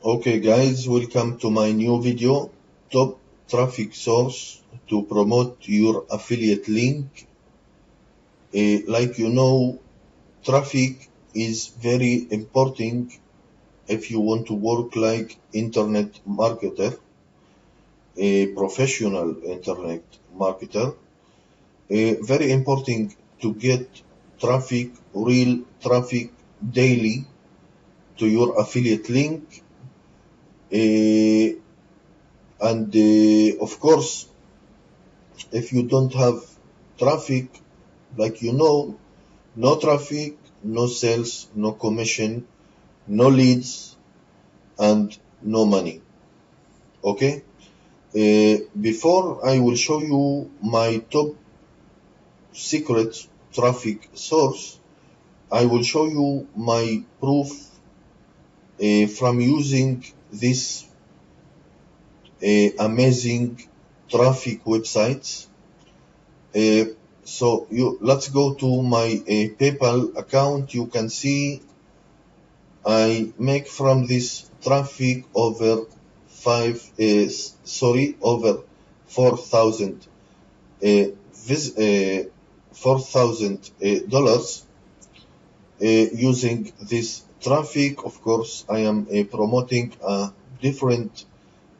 Okay guys, welcome to my new video, top traffic source to promote your affiliate link. Like you know, traffic is very important if you want to work like internet marketer, a professional internet marketer. Very important to get traffic, real traffic daily to your affiliate link. Of course, if you don't have traffic, like you know, no traffic, no sales, no commission, no leads, and no money. Okay? Before I will show you my top secret traffic source, I will show you my proof from using this amazing traffic websites. So let's go to my PayPal account. You can see I make from this traffic over over 4,000 $4,000 using this traffic. Of course, I am promoting a different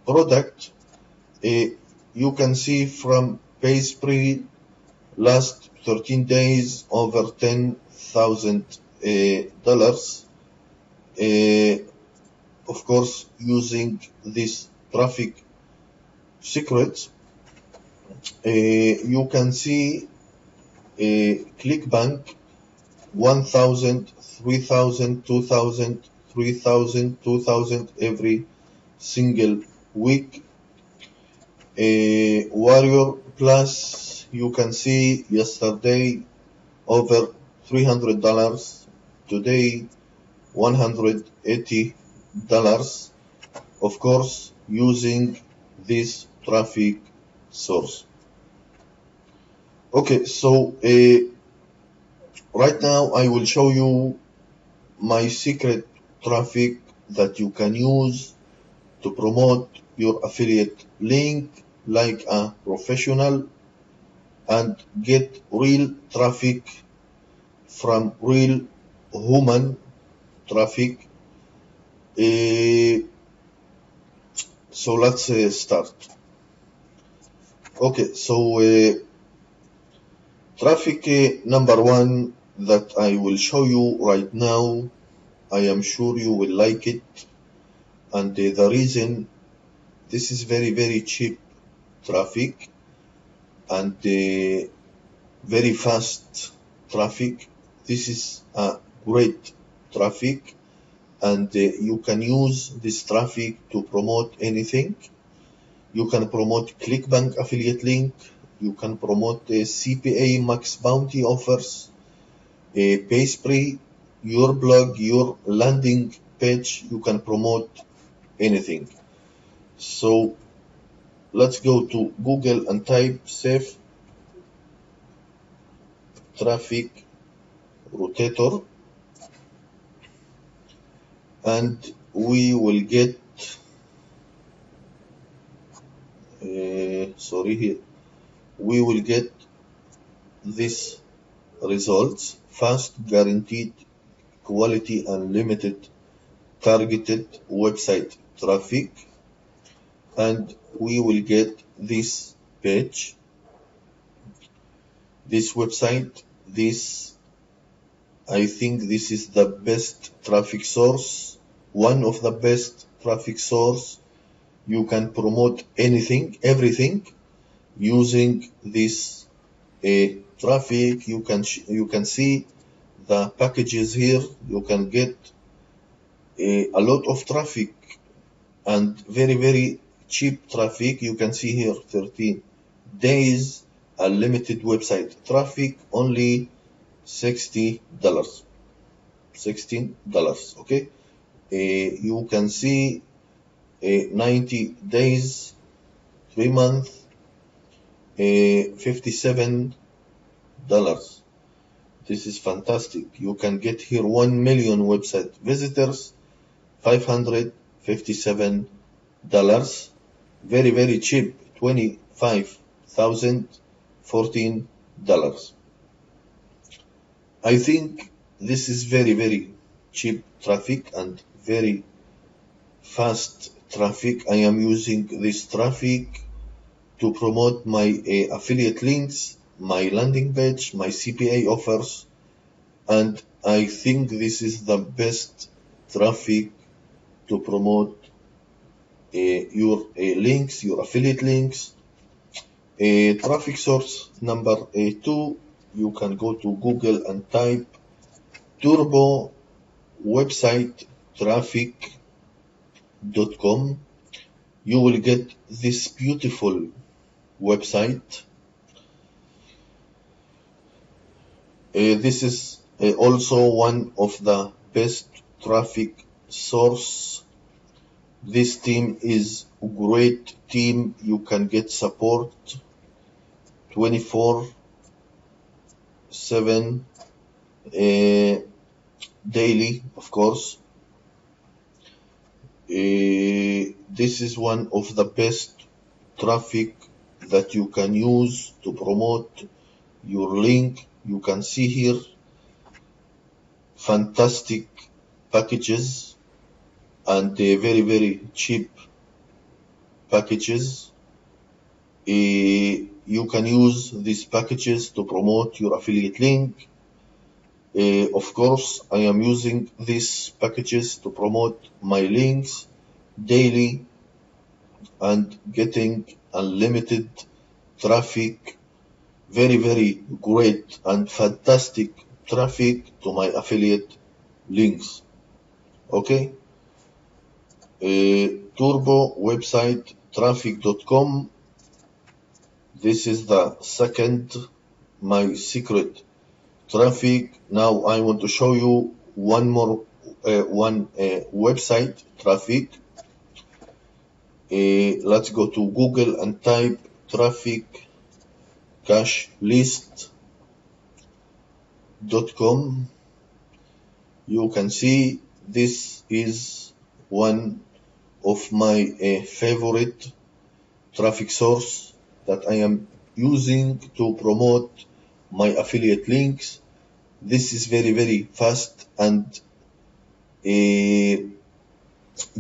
product. You can see from PaySpree last 13 days over $10,000. Of course, using this traffic secret, you can see ClickBank 1,000, 3,000, 2,000, 3,000, 2,000 every single week. Warrior Plus, you can see yesterday over $300, today $180, of course, using this traffic source. Okay, so right now I will show you my secret traffic that you can use to promote your affiliate link like a professional and get real traffic from real human traffic. So let's start. Okay, so traffic number one that I will show you right now, I am sure you will like it, and the reason, this is very cheap traffic and very fast traffic. This is a great traffic, and you can use this traffic to promote anything. You can promote ClickBank affiliate link, you can promote CPA max bounty offers, PaySpree, your blog, your landing page, you can promote anything. So let's go to Google and type safe traffic rotator, and we will get we will get this results: fast, guaranteed, quality, unlimited, targeted website traffic, and we will get this page, this website. I think this is the best traffic source, one of the best traffic source. You can promote anything, everything using this traffic. You can see the packages here. You can get a lot of traffic and very cheap traffic. You can see here 13 days unlimited website traffic, only $60. $16. Okay, you can see 90 days, 3 months, $57. This is fantastic. You can get here 1 million website visitors, 500, $57. Very, very cheap. $25,014. I think this is very, very cheap traffic and very fast traffic. I am using this traffic to promote my affiliate links, my landing page, my CPA offers, and I think this is the best traffic to promote your links, your affiliate links. Traffic source number 2, you can go to Google and type turbo website trafic.com. You will get this beautiful website. This is also one of the best traffic source. This team is a great team. You can get support 24/7 daily, of course. This is one of the best traffic that you can use to promote your link. You can see here fantastic packages and very, very cheap packages. You can use these packages to promote your affiliate link. Of course, I am using these packages to promote my links daily and getting unlimited traffic. Very, very great and fantastic traffic to my affiliate links. Okay. Turbo website trafic.com. This is the second, my secret traffic. Now I want to show you one more website traffic. Let's go to Google and type traffic cash list.com. You can see this is one of my favorite traffic source that I am using to promote my affiliate links. This is very, very fast and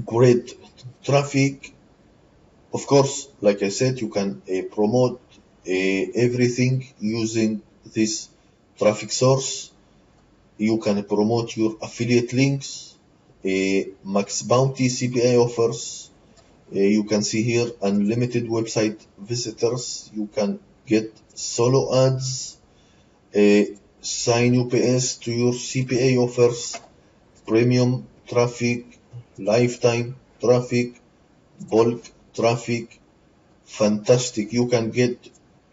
great traffic. Of course, like I said, you can promote everything using this traffic source. You can promote your affiliate links, max bounty CPA offers. You can see here unlimited website visitors. You can get solo ads, sign UPS to your CPA offers, premium traffic, lifetime traffic, bulk traffic. Fantastic. You can get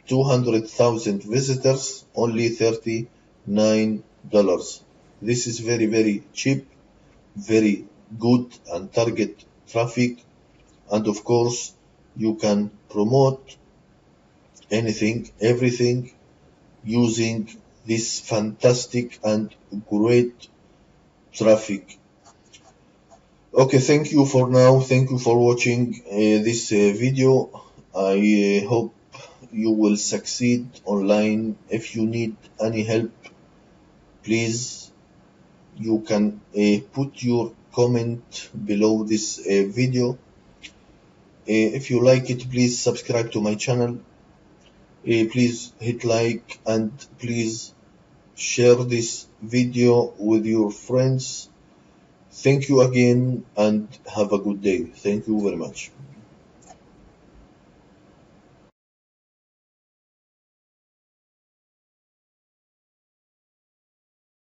200,000 visitors, only $39. This is very, very cheap, very good and target traffic. And of course, you can promote anything, everything using this fantastic and great traffic. Okay, thank you for now. Thank you for watching this video. I hope you will succeed online. If you need any help, please, you can put your comment below this video. If you like it, please subscribe to my channel. Please hit like and please share this video with your friends. Thank you again and have a good day. Thank you very much.